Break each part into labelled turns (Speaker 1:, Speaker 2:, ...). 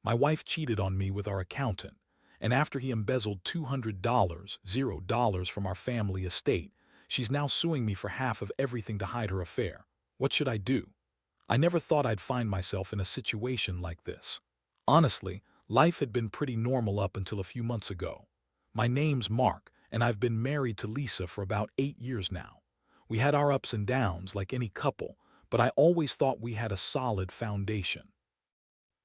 Speaker 1: My wife cheated on me with our accountant, and after he embezzled $200, $0 from our family estate, she's now suing me for half of everything to hide her affair. What should I do? I never thought I'd find myself in a situation like this. Honestly, life had been pretty normal up until a few months ago. My name's Mark, and I've been married to Lisa for about 8 years now. We had our ups and downs like any couple, but I always thought we had a solid foundation.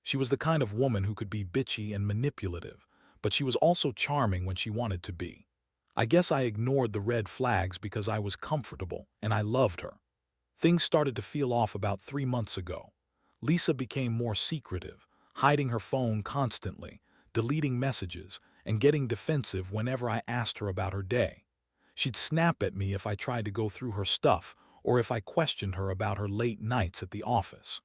Speaker 1: She was the kind of woman who could be bitchy and manipulative, but she was also charming when she wanted to be. I guess I ignored the red flags because I was comfortable and I loved her. Things started to feel off about 3 months ago. Lisa became more secretive, hiding her phone constantly, deleting messages, and getting defensive whenever I asked her about her day. She'd snap at me if I tried to go through her stuff or if I questioned her about her late nights at the office.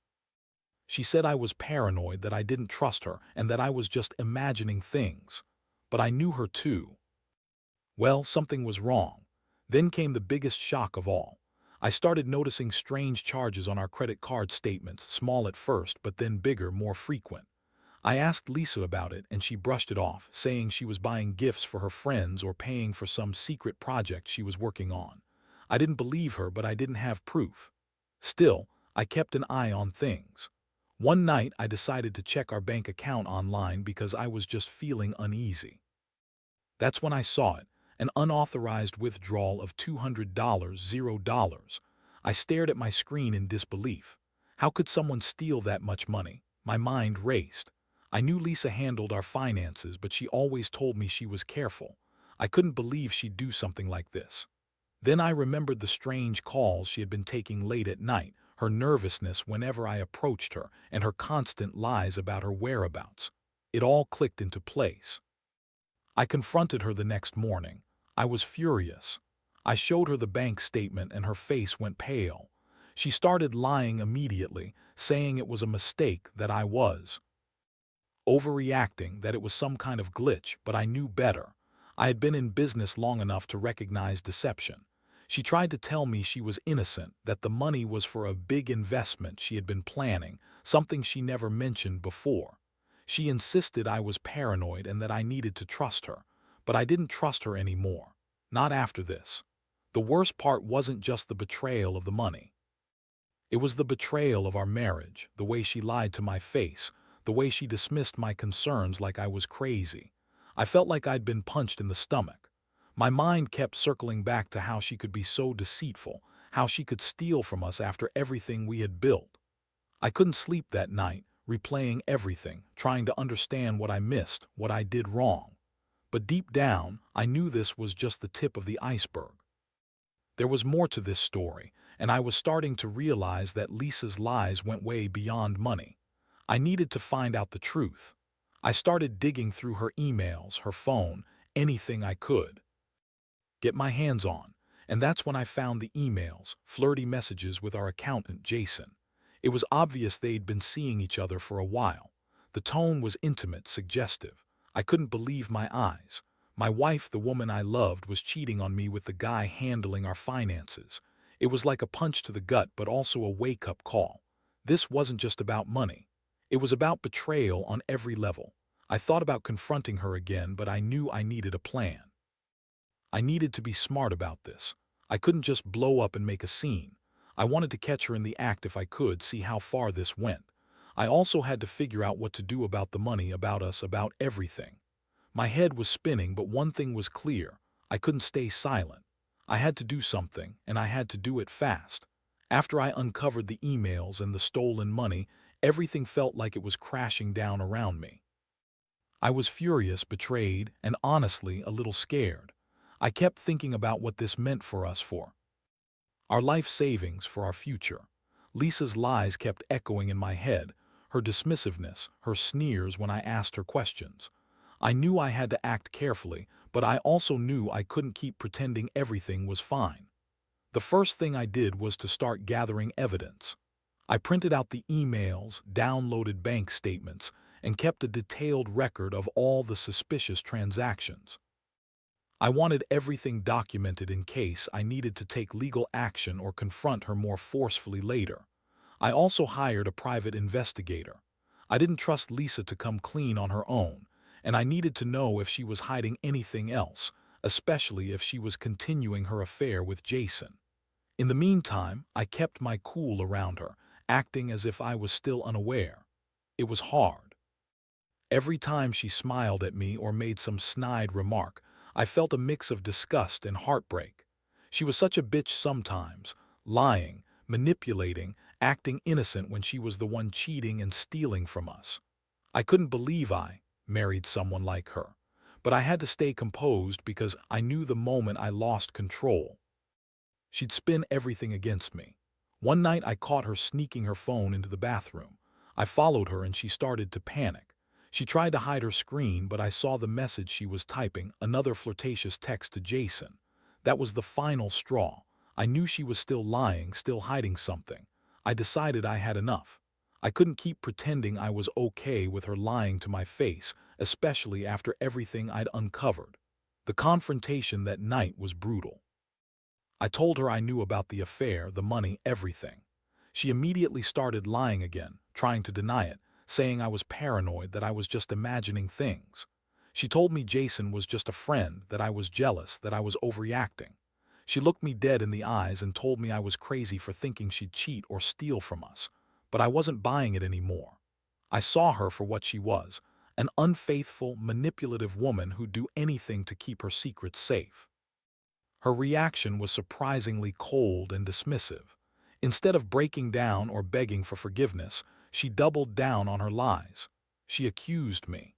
Speaker 1: She said I was paranoid, that I didn't trust her, and that I was just imagining things. But I knew her too. Well, something was wrong. Then came the biggest shock of all. I started noticing strange charges on our credit card statements, small at first, but then bigger, more frequent. I asked Lisa about it, and she brushed it off, saying she was buying gifts for her friends or paying for some secret project she was working on. I didn't believe her, but I didn't have proof. Still, I kept an eye on things. One night, I decided to check our bank account online because I was just feeling uneasy. That's when I saw it, an unauthorized withdrawal of $200, $0. I stared at my screen in disbelief. How could someone steal that much money? My mind raced. I knew Lisa handled our finances, but she always told me she was careful. I couldn't believe she'd do something like this. Then I remembered the strange calls she had been taking late at night, her nervousness whenever I approached her, and her constant lies about her whereabouts. It all clicked into place. I confronted her the next morning. I was furious. I showed her the bank statement and her face went pale. She started lying immediately, saying it was a mistake, that I was overreacting, that it was some kind of glitch, but I knew better. I had been in business long enough to recognize deception. She tried to tell me she was innocent, that the money was for a big investment she had been planning, something she never mentioned before. She insisted I was paranoid and that I needed to trust her, but I didn't trust her anymore. Not after this. The worst part wasn't just the betrayal of the money. It was the betrayal of our marriage, the way she lied to my face, the way she dismissed my concerns like I was crazy. I felt like I'd been punched in the stomach. My mind kept circling back to how she could be so deceitful, how she could steal from us after everything we had built. I couldn't sleep that night, replaying everything, trying to understand what I missed, what I did wrong. But deep down, I knew this was just the tip of the iceberg. There was more to this story, and I was starting to realize that Lisa's lies went way beyond money. I needed to find out the truth. I started digging through her emails, her phone, anything I could get my hands on, and that's when I found the emails, flirty messages with our accountant, Jason. It was obvious they'd been seeing each other for a while. The tone was intimate, suggestive. I couldn't believe my eyes. My wife, the woman I loved, was cheating on me with the guy handling our finances. It was like a punch to the gut, but also a wake-up call. This wasn't just about money. It was about betrayal on every level. I thought about confronting her again, but I knew I needed a plan. I needed to be smart about this. I couldn't just blow up and make a scene. I wanted to catch her in the act if I could, see how far this went. I also had to figure out what to do about the money, about us, about everything. My head was spinning, but one thing was clear. I couldn't stay silent. I had to do something, and I had to do it fast. After I uncovered the emails and the stolen money, everything felt like it was crashing down around me. I was furious, betrayed, and honestly a little scared. I kept thinking about what this meant for us, for our life savings, for our future. Lisa's lies kept echoing in my head, her dismissiveness, her sneers when I asked her questions. I knew I had to act carefully, but I also knew I couldn't keep pretending everything was fine. The first thing I did was to start gathering evidence. I printed out the emails, downloaded bank statements, and kept a detailed record of all the suspicious transactions. I wanted everything documented in case I needed to take legal action or confront her more forcefully later. I also hired a private investigator. I didn't trust Lisa to come clean on her own, and I needed to know if she was hiding anything else, especially if she was continuing her affair with Jason. In the meantime, I kept my cool around her, acting as if I was still unaware. It was hard. Every time she smiled at me or made some snide remark, I felt a mix of disgust and heartbreak. She was such a bitch sometimes, lying, manipulating, acting innocent when she was the one cheating and stealing from us. I couldn't believe I married someone like her, but I had to stay composed because I knew the moment I lost control, she'd spin everything against me. One night I caught her sneaking her phone into the bathroom. I followed her and she started to panic. She tried to hide her screen, but I saw the message she was typing, another flirtatious text to Jason. That was the final straw. I knew she was still lying, still hiding something. I decided I had enough. I couldn't keep pretending I was okay with her lying to my face, especially after everything I'd uncovered. The confrontation that night was brutal. I told her I knew about the affair, the money, everything. She immediately started lying again, trying to deny it, saying I was paranoid, that I was just imagining things. She told me Jason was just a friend, that I was jealous, that I was overreacting. She looked me dead in the eyes and told me I was crazy for thinking she'd cheat or steal from us. But I wasn't buying it anymore. I saw her for what she was, an unfaithful, manipulative woman who'd do anything to keep her secrets safe. Her reaction was surprisingly cold and dismissive. Instead of breaking down or begging for forgiveness, she doubled down on her lies. She accused me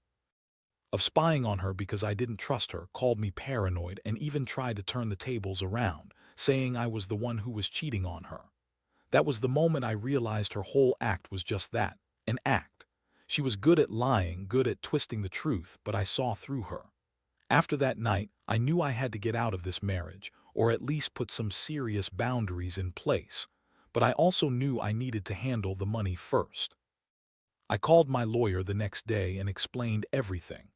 Speaker 1: of spying on her because I didn't trust her, called me paranoid, and even tried to turn the tables around, saying I was the one who was cheating on her. That was the moment I realized her whole act was just that, an act. She was good at lying, good at twisting the truth, but I saw through her. After that night, I knew I had to get out of this marriage, or at least put some serious boundaries in place. But I also knew I needed to handle the money first. I called my lawyer the next day and explained everything.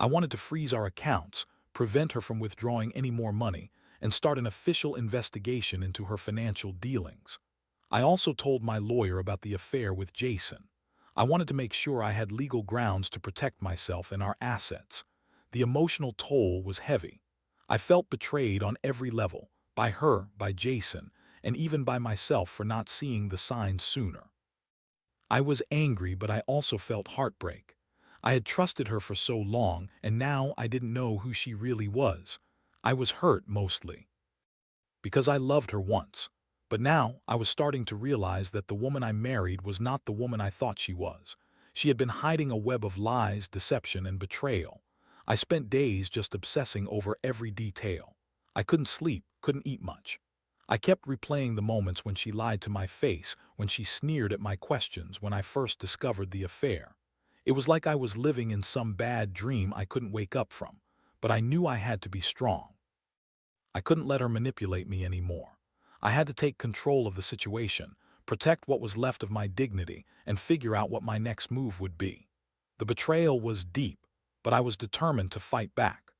Speaker 1: I wanted to freeze our accounts, prevent her from withdrawing any more money, and start an official investigation into her financial dealings. I also told my lawyer about the affair with Jason. I wanted to make sure I had legal grounds to protect myself and our assets. The emotional toll was heavy. I felt betrayed on every level, by her, by Jason, and even by myself for not seeing the signs sooner. I was angry, but I also felt heartbreak. I had trusted her for so long, and now I didn't know who she really was. I was hurt mostly because I loved her once. But now I was starting to realize that the woman I married was not the woman I thought she was. She had been hiding a web of lies, deception, and betrayal. I spent days just obsessing over every detail. I couldn't sleep, couldn't eat much. I kept replaying the moments when she lied to my face, when she sneered at my questions, when I first discovered the affair. It was like I was living in some bad dream I couldn't wake up from, but I knew I had to be strong. I couldn't let her manipulate me anymore. I had to take control of the situation, protect what was left of my dignity, and figure out what my next move would be. The betrayal was deep, but I was determined to fight back.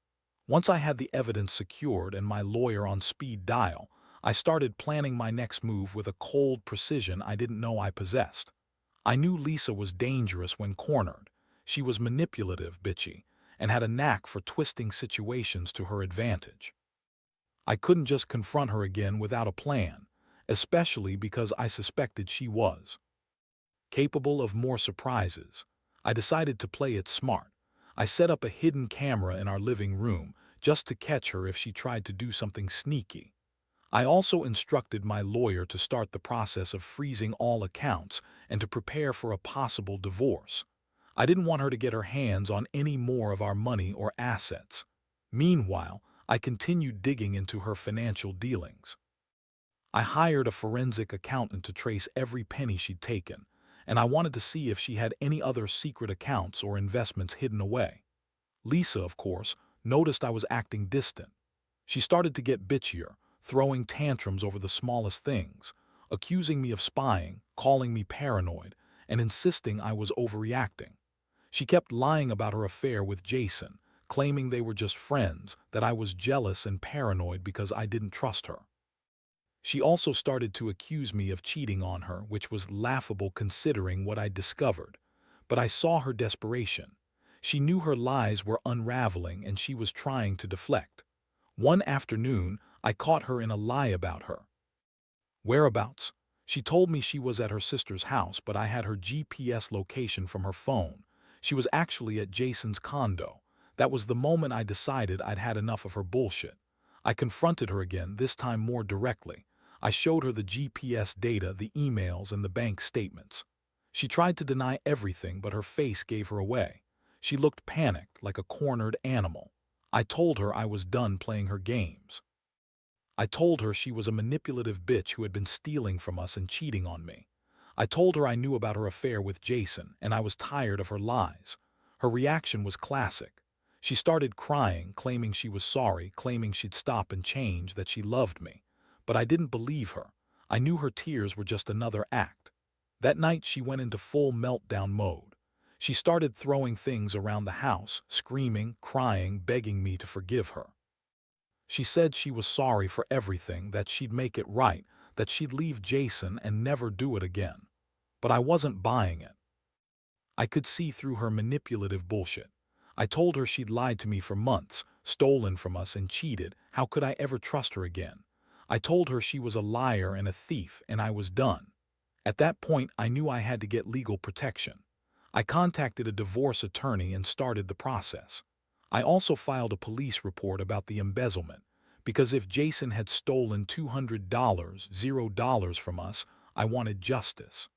Speaker 1: Once I had the evidence secured and my lawyer on speed dial, I started planning my next move with a cold precision I didn't know I possessed. I knew Lisa was dangerous when cornered. She was manipulative, bitchy, and had a knack for twisting situations to her advantage. I couldn't just confront her again without a plan, especially because I suspected she was capable of more surprises. I decided to play it smart. I set up a hidden camera in our living room just to catch her if she tried to do something sneaky. I also instructed my lawyer to start the process of freezing all accounts and to prepare for a possible divorce. I didn't want her to get her hands on any more of our money or assets. Meanwhile, I continued digging into her financial dealings. I hired a forensic accountant to trace every penny she'd taken, and I wanted to see if she had any other secret accounts or investments hidden away. Lisa, of course, noticed I was acting distant. She started to get bitchier, throwing tantrums over the smallest things, accusing me of spying, calling me paranoid, and insisting I was overreacting. She kept lying about her affair with Jason, claiming they were just friends, that I was jealous and paranoid because I didn't trust her. She also started to accuse me of cheating on her, which was laughable considering what I'd discovered. But I saw her desperation. She knew her lies were unraveling and she was trying to deflect. One afternoon, I caught her in a lie about her whereabouts. She told me she was at her sister's house, but I had her GPS location from her phone. She was actually at Jason's condo. That was the moment I decided I'd had enough of her bullshit. I confronted her again, this time more directly. I showed her the GPS data, the emails, and the bank statements. She tried to deny everything, but her face gave her away. She looked panicked, like a cornered animal. I told her I was done playing her games. I told her she was a manipulative bitch who had been stealing from us and cheating on me. I told her I knew about her affair with Jason, and I was tired of her lies. Her reaction was classic. She started crying, claiming she was sorry, claiming she'd stop and change, that she loved me. But I didn't believe her. I knew her tears were just another act. That night she went into full meltdown mode. She started throwing things around the house, screaming, crying, begging me to forgive her. She said she was sorry for everything, that she'd make it right, that she'd leave Jason and never do it again. But I wasn't buying it. I could see through her manipulative bullshit. I told her she'd lied to me for months, stolen from us and cheated. How could I ever trust her again? I told her she was a liar and a thief, and I was done. At that point, I knew I had to get legal protection. I contacted a divorce attorney and started the process. I also filed a police report about the embezzlement, because if Jason had stolen $200 from us, I wanted justice.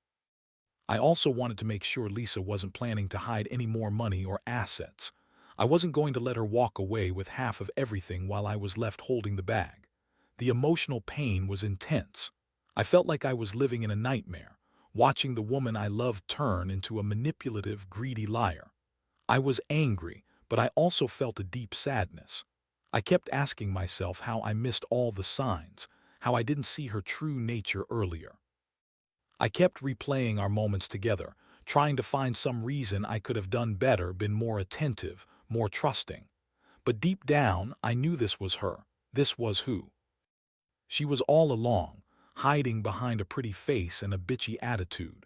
Speaker 1: I also wanted to make sure Lisa wasn't planning to hide any more money or assets. I wasn't going to let her walk away with half of everything while I was left holding the bag. The emotional pain was intense. I felt like I was living in a nightmare, watching the woman I loved turn into a manipulative, greedy liar. I was angry, but I also felt a deep sadness. I kept asking myself how I missed all the signs, how I didn't see her true nature earlier. I kept replaying our moments together, trying to find some reason I could have done better, been more attentive, more trusting. But deep down, I knew this was her. This was who she was all along, hiding behind a pretty face and a bitchy attitude.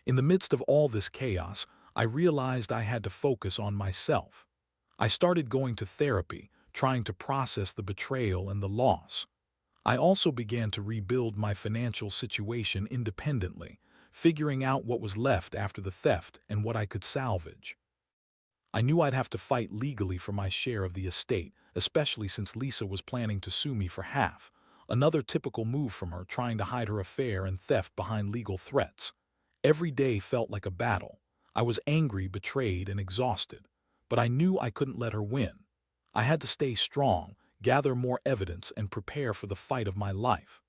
Speaker 1: In the midst of all this chaos, I realized I had to focus on myself. I started going to therapy, trying to process the betrayal and the loss. I also began to rebuild my financial situation independently, figuring out what was left after the theft and what I could salvage. I knew I'd have to fight legally for my share of the estate, especially since Lisa was planning to sue me for half, another typical move from her, trying to hide her affair and theft behind legal threats. Every day felt like a battle. I was angry, betrayed, and exhausted, but I knew I couldn't let her win. I had to stay strong, gather more evidence, and prepare for the fight of my life.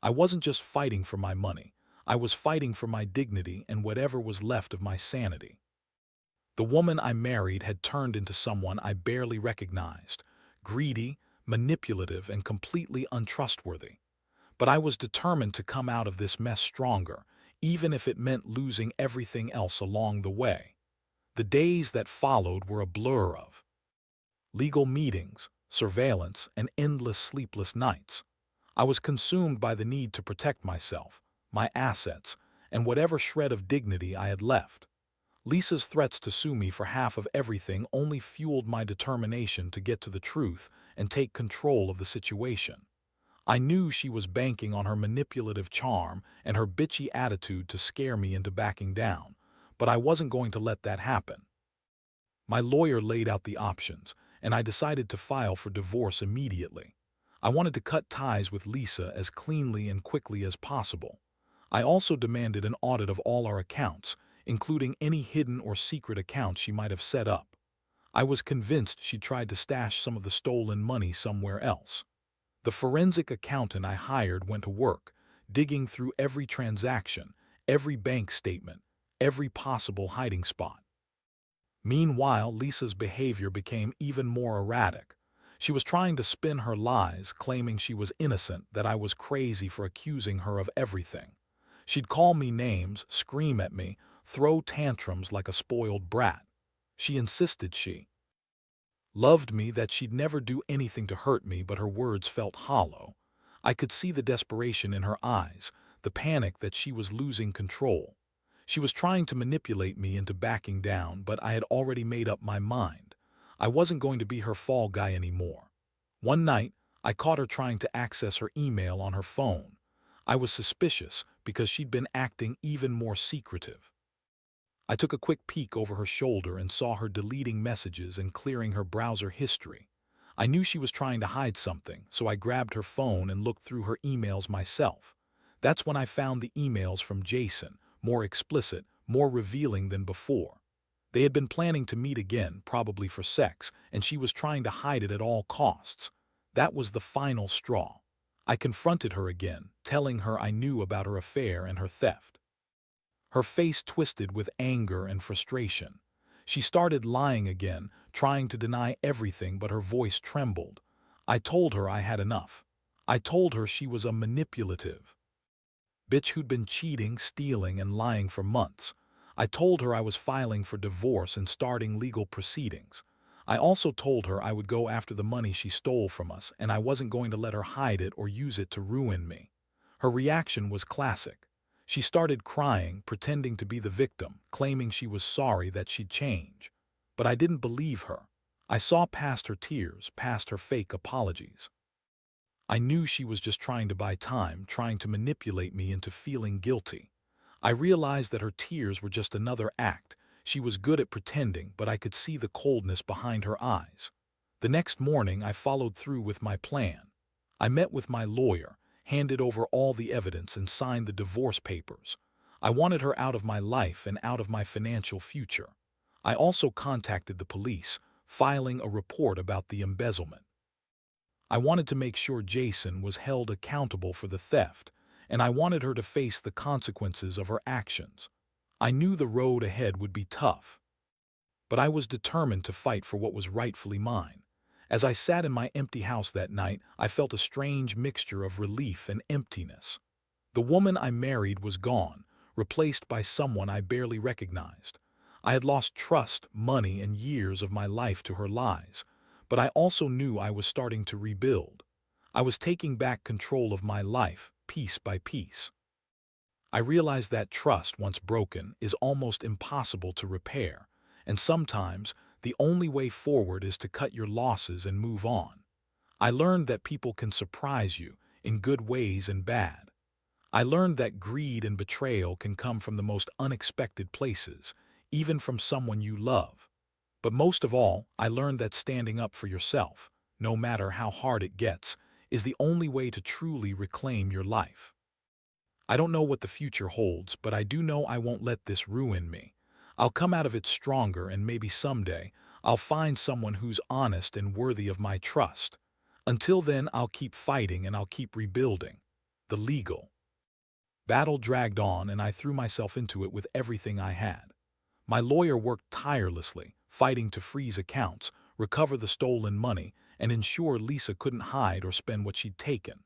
Speaker 1: I wasn't just fighting for my money. I was fighting for my dignity and whatever was left of my sanity. The woman I married had turned into someone I barely recognized, greedy, manipulative, and completely untrustworthy. But I was determined to come out of this mess stronger, even if it meant losing everything else along the way. The days that followed were a blur of legal meetings, surveillance, and endless sleepless nights. I was consumed by the need to protect myself, my assets, and whatever shred of dignity I had left. Lisa's threats to sue me for half of everything only fueled my determination to get to the truth and take control of the situation. I knew she was banking on her manipulative charm and her bitchy attitude to scare me into backing down, but I wasn't going to let that happen. My lawyer laid out the options, and I decided to file for divorce immediately. I wanted to cut ties with Lisa as cleanly and quickly as possible. I also demanded an audit of all our accounts, including any hidden or secret accounts she might have set up. I was convinced she tried to stash some of the stolen money somewhere else. The forensic accountant I hired went to work, digging through every transaction, every bank statement, every possible hiding spot. Meanwhile, Lisa's behavior became even more erratic. She was trying to spin her lies, claiming she was innocent, that I was crazy for accusing her of everything. She'd call me names, scream at me, throw tantrums like a spoiled brat. She insisted she loved me, that she'd never do anything to hurt me, but her words felt hollow. I could see the desperation in her eyes, the panic that she was losing control. She was trying to manipulate me into backing down, but I had already made up my mind. I wasn't going to be her fall guy anymore. One night, I caught her trying to access her email on her phone. I was suspicious because she'd been acting even more secretive. I took a quick peek over her shoulder and saw her deleting messages and clearing her browser history. I knew she was trying to hide something, so I grabbed her phone and looked through her emails myself. That's when I found the emails from Jason, more explicit, more revealing than before. They had been planning to meet again, probably for sex, and she was trying to hide it at all costs. That was the final straw. I confronted her again, telling her I knew about her affair and her theft. Her face twisted with anger and frustration. She started lying again, trying to deny everything, but her voice trembled. I told her I had enough. I told her she was a manipulative bitch who'd been cheating, stealing, and lying for months. I told her I was filing for divorce and starting legal proceedings. I also told her I would go after the money she stole from us, and I wasn't going to let her hide it or use it to ruin me. Her reaction was classic. She started crying, pretending to be the victim, claiming she was sorry that she'd change. But I didn't believe her. I saw past her tears, past her fake apologies. I knew she was just trying to buy time, trying to manipulate me into feeling guilty. I realized that her tears were just another act. She was good at pretending, but I could see the coldness behind her eyes. The next morning, I followed through with my plan. I met with my lawyer, handed over all the evidence, and signed the divorce papers. I wanted her out of my life and out of my financial future. I also contacted the police, filing a report about the embezzlement. I wanted to make sure Jason was held accountable for the theft, and I wanted her to face the consequences of her actions. I knew the road ahead would be tough, but I was determined to fight for what was rightfully mine. As I sat in my empty house that night, I felt a strange mixture of relief and emptiness. The woman I married was gone, replaced by someone I barely recognized. I had lost trust, money, and years of my life to her lies, but I also knew I was starting to rebuild. I was taking back control of my life, piece by piece. I realized that trust, once broken, is almost impossible to repair, and sometimes the only way forward is to cut your losses and move on. I learned that people can surprise you, in good ways and bad. I learned that greed and betrayal can come from the most unexpected places, even from someone you love. But most of all, I learned that standing up for yourself, no matter how hard it gets, is the only way to truly reclaim your life. I don't know what the future holds, but I do know I won't let this ruin me. I'll come out of it stronger, and maybe someday I'll find someone who's honest and worthy of my trust. Until then, I'll keep fighting and I'll keep rebuilding. The legal battle dragged on, and I threw myself into it with everything I had. My lawyer worked tirelessly, fighting to freeze accounts, recover the stolen money, and ensure Lisa couldn't hide or spend what she'd taken.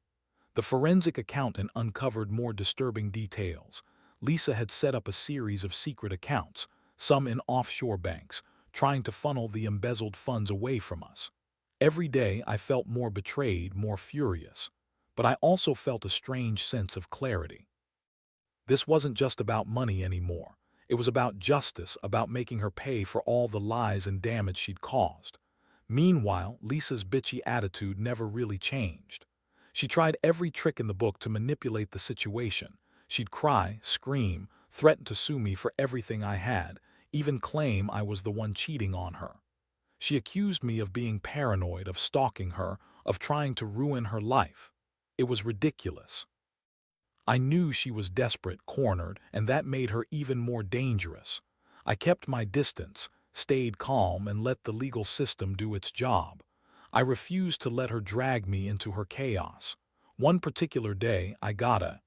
Speaker 1: The forensic accountant uncovered more disturbing details. Lisa had set up a series of secret accounts, some in offshore banks, trying to funnel the embezzled funds away from us. Every day I felt more betrayed, more furious. But I also felt a strange sense of clarity. This wasn't just about money anymore. It was about justice, about making her pay for all the lies and damage she'd caused. Meanwhile, Lisa's bitchy attitude never really changed. She tried every trick in the book to manipulate the situation. She'd cry, scream, threaten to sue me for everything I had, even claim I was the one cheating on her. She accused me of being paranoid, of stalking her, of trying to ruin her life. It was ridiculous. I knew she was desperate, cornered, and that made her even more dangerous. I kept my distance, stayed calm, and let the legal system do its job. I refused to let her drag me into her chaos. One particular day, I got a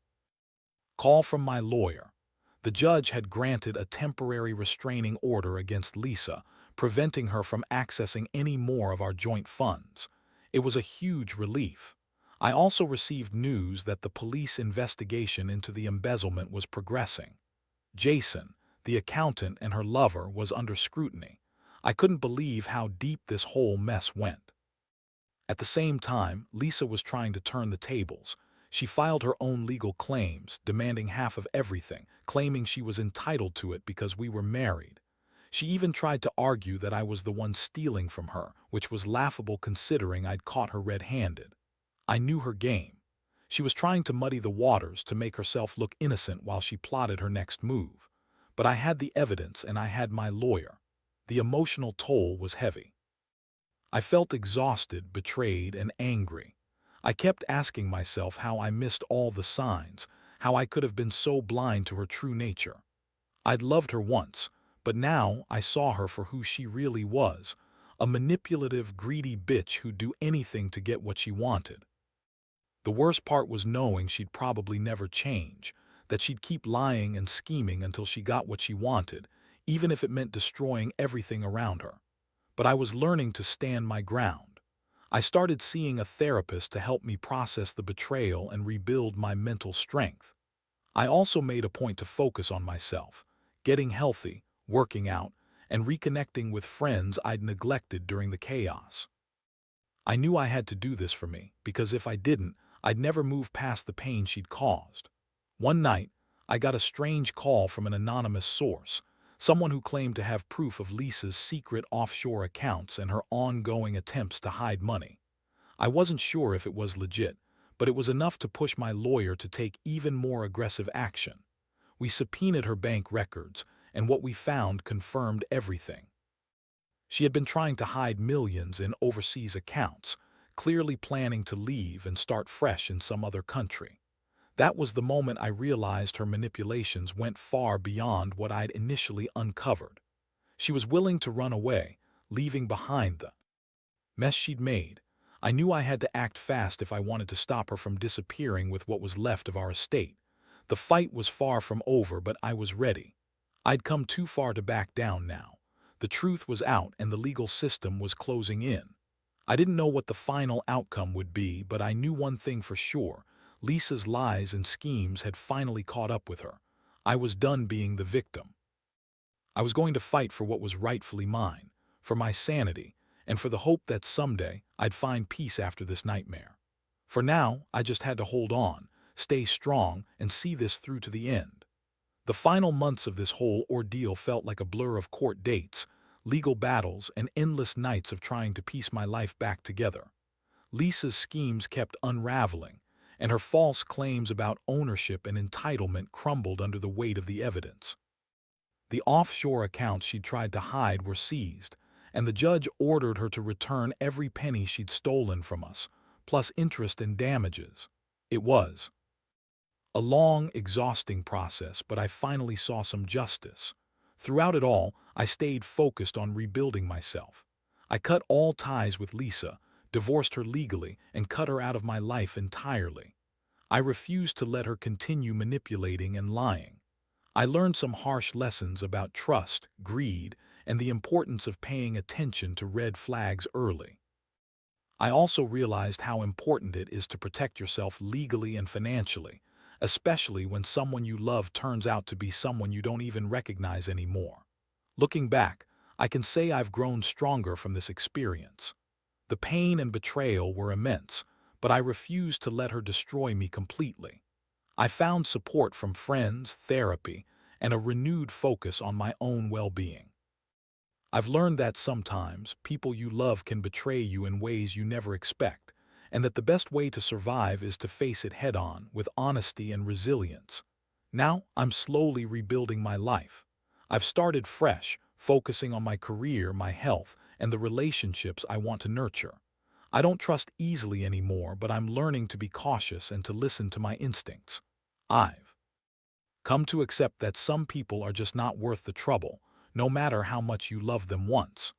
Speaker 1: call from my lawyer. The judge had granted a temporary restraining order against Lisa, preventing her from accessing any more of our joint funds. It was a huge relief. I also received news that the police investigation into the embezzlement was progressing. Jason, the accountant, and her lover was under scrutiny. I couldn't believe how deep this whole mess went. At the same time, Lisa was trying to turn the tables. She filed her own legal claims, demanding half of everything, claiming she was entitled to it because we were married. She even tried to argue that I was the one stealing from her, which was laughable considering I'd caught her red-handed. I knew her game. She was trying to muddy the waters to make herself look innocent while she plotted her next move. But I had the evidence and I had my lawyer. The emotional toll was heavy. I felt exhausted, betrayed, and angry. I kept asking myself how I missed all the signs, how I could have been so blind to her true nature. I'd loved her once, but now I saw her for who she really was, a manipulative, greedy bitch who'd do anything to get what she wanted. The worst part was knowing she'd probably never change, that she'd keep lying and scheming until she got what she wanted, even if it meant destroying everything around her. But I was learning to stand my ground. I started seeing a therapist to help me process the betrayal and rebuild my mental strength. I also made a point to focus on myself, getting healthy, working out, and reconnecting with friends I'd neglected during the chaos. I knew I had to do this for me, because if I didn't, I'd never move past the pain she'd caused. One night, I got a strange call from an anonymous source, someone who claimed to have proof of Lisa's secret offshore accounts and her ongoing attempts to hide money. I wasn't sure if it was legit, but it was enough to push my lawyer to take even more aggressive action. We subpoenaed her bank records, and what we found confirmed everything. She had been trying to hide millions in overseas accounts, clearly planning to leave and start fresh in some other country. That was the moment I realized her manipulations went far beyond what I'd initially uncovered. She was willing to run away, leaving behind the mess she'd made. I knew I had to act fast if I wanted to stop her from disappearing with what was left of our estate. The fight was far from over, but I was ready. I'd come too far to back down now. The truth was out and the legal system was closing in. I didn't know what the final outcome would be, but I knew one thing for sure. Lisa's lies and schemes had finally caught up with her. I was done being the victim. I was going to fight for what was rightfully mine, for my sanity, and for the hope that someday I'd find peace after this nightmare. For now, I just had to hold on, stay strong, and see this through to the end. The final months of this whole ordeal felt like a blur of court dates, legal battles, and endless nights of trying to piece my life back together. Lisa's schemes kept unraveling, and her false claims about ownership and entitlement crumbled under the weight of the evidence. The offshore accounts she'd tried to hide were seized, and the judge ordered her to return every penny she'd stolen from us, plus interest and damages. It was a long, exhausting process, but I finally saw some justice. Throughout it all, I stayed focused on rebuilding myself. I cut all ties with Lisa, divorced her legally, and cut her out of my life entirely. I refused to let her continue manipulating and lying. I learned some harsh lessons about trust, greed, and the importance of paying attention to red flags early. I also realized how important it is to protect yourself legally and financially, especially when someone you love turns out to be someone you don't even recognize anymore. Looking back, I can say I've grown stronger from this experience. The pain and betrayal were immense, but I refused to let her destroy me completely. I found support from friends, therapy, and a renewed focus on my own well-being. I've learned that sometimes people you love can betray you in ways you never expect, and that the best way to survive is to face it head-on with honesty and resilience. Now, I'm slowly rebuilding my life. I've started fresh, focusing on my career, my health, and the relationships I want to nurture. I don't trust easily anymore, but I'm learning to be cautious and to listen to my instincts. I've come to accept that some people are just not worth the trouble, no matter how much you loved them once.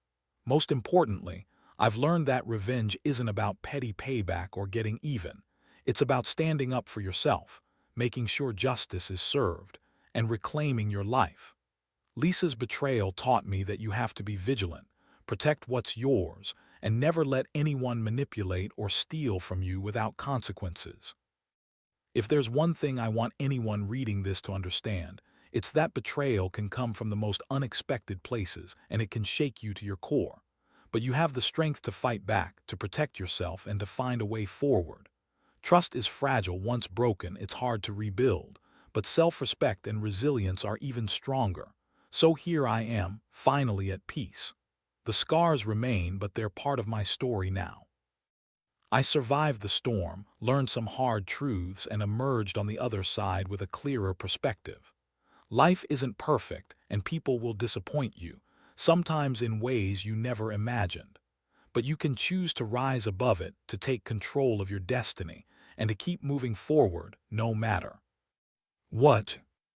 Speaker 1: Most importantly, I've learned that revenge isn't about petty payback or getting even. It's about standing up for yourself, making sure justice is served, and reclaiming your life. Lisa's betrayal taught me that you have to be vigilant, protect what's yours, and never let anyone manipulate or steal from you without consequences. If there's one thing I want anyone reading this to understand, it's that betrayal can come from the most unexpected places and it can shake you to your core. But you have the strength to fight back, to protect yourself, and to find a way forward. Trust is fragile. Once broken, it's hard to rebuild. But self-respect and resilience are even stronger. So here I am, finally at peace. The scars remain, but they're part of my story now. I survived the storm, learned some hard truths, and emerged on the other side with a clearer perspective. Life isn't perfect, and people will disappoint you, sometimes in ways you never imagined. But you can choose to rise above it, to take control of your destiny, and to keep moving forward no matter what.